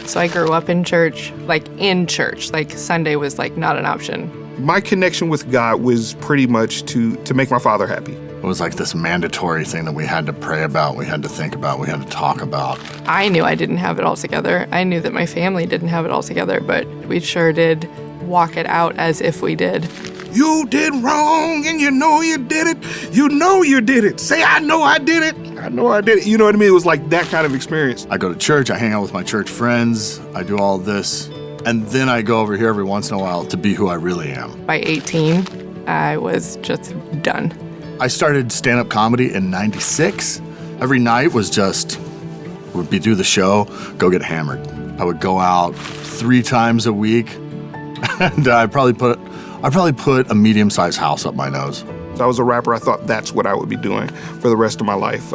So I grew up in church, like Sunday was like not an option. My connection with God was pretty much to make my father happy. It was like this mandatory thing that we had to pray about, we had to think about, we had to talk about. I knew I didn't have it all together. I knew that my family didn't have it all together, but we sure did walk it out as if we did. You did wrong and you know you did it. You know you did it. Say, I know I did it. I know I did it. You know what I mean? It was like that kind of experience. I go to church, I hang out with my church friends, I do all this, and then I go over here every once in a while to be who I really am. By 18, I was just done. I started stand-up comedy in '96. Every night was just, would be do the show, go get hammered. I would go out 3 times a week, and I probably put a medium-sized house up my nose. I was a rapper. I thought that's what I would be doing for the rest of my life.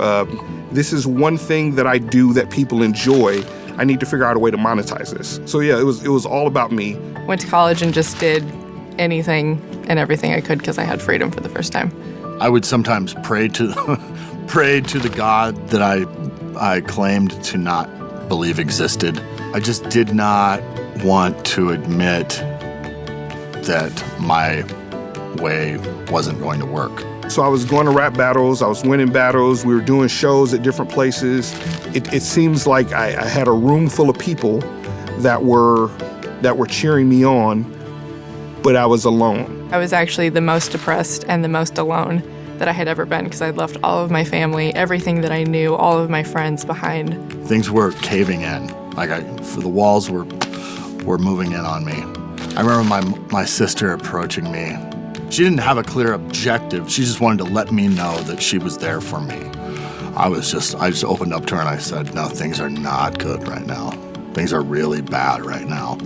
This is one thing that I do that people enjoy. I need to figure out a way to monetize this. So yeah, it was all about me. Went to college and just did anything and everything I could because I had freedom for the first time. I would sometimes pray to the God that I claimed to not believe existed. I just did not want to admit that my way wasn't going to work. So I was going to rap battles, I was winning battles, we were doing shows at different places. It seems like I had a room full of people that were cheering me on, but I was alone. I was actually the most depressed and the most alone that I had ever been because I'd left all of my family, everything that I knew, all of my friends behind. Things were caving in. The walls were moving in on me. I remember my sister approaching me. She didn't have a clear objective. She just wanted to let me know that she was there for me. I just opened up to her and I said, no, things are not good right now. Things are really bad right now.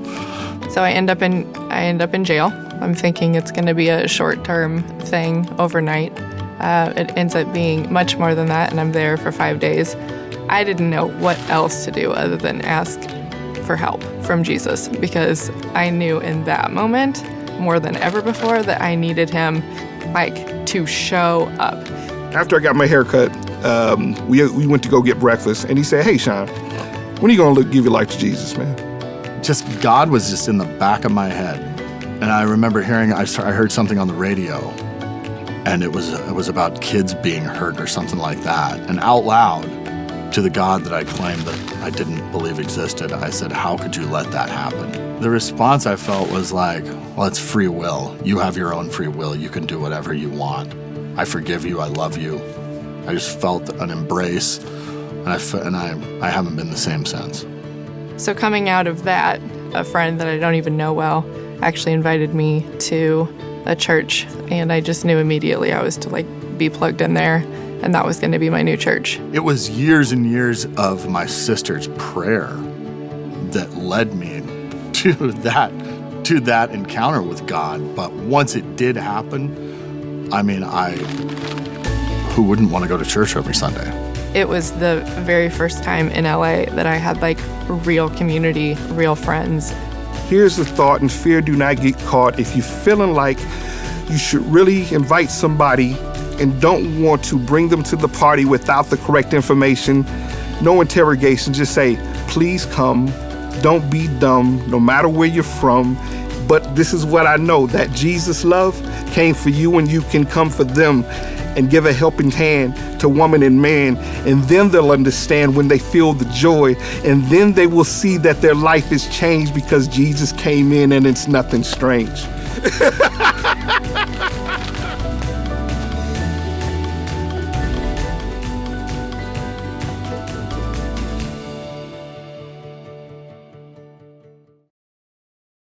So I end up in jail. I'm thinking it's going to be a short-term thing overnight. It ends up being much more than that, and I'm there for 5 days. I didn't know what else to do other than ask for help from Jesus because I knew in that moment, more than ever before, that I needed him, to show up. After I got my hair cut, we went to go get breakfast, and he said, hey, Sean, when are you going to give your life to Jesus, man? Just God was just in the back of my head. And I remember I heard something on the radio, and it was about kids being hurt or something like that. And out loud, to the God that I claimed that I didn't believe existed, I said, how could you let that happen? The response I felt was like, well, it's free will. You have your own free will. You can do whatever you want. I forgive you. I love you. I just felt an embrace, and I haven't been the same since. So coming out of that, a friend that I don't even know well actually invited me to a church, and I just knew immediately I was to be plugged in there, and that was going to be my new church. It was years and years of my sister's prayer that led me to that encounter with God. But once it did happen, who wouldn't want to go to church every Sunday? It was the very first time in LA that I had real community, real friends. Here's the thought, and fear do not get caught. If you're feeling like you should really invite somebody and don't want to bring them to the party without the correct information, no interrogation, just say, please come. Don't be dumb, no matter where you're from. But this is what I know, that Jesus' love came for you, and you can come for them and give a helping hand to woman and man. And then they'll understand when they feel the joy. And then they will see that their life is changed because Jesus came in, and it's nothing strange.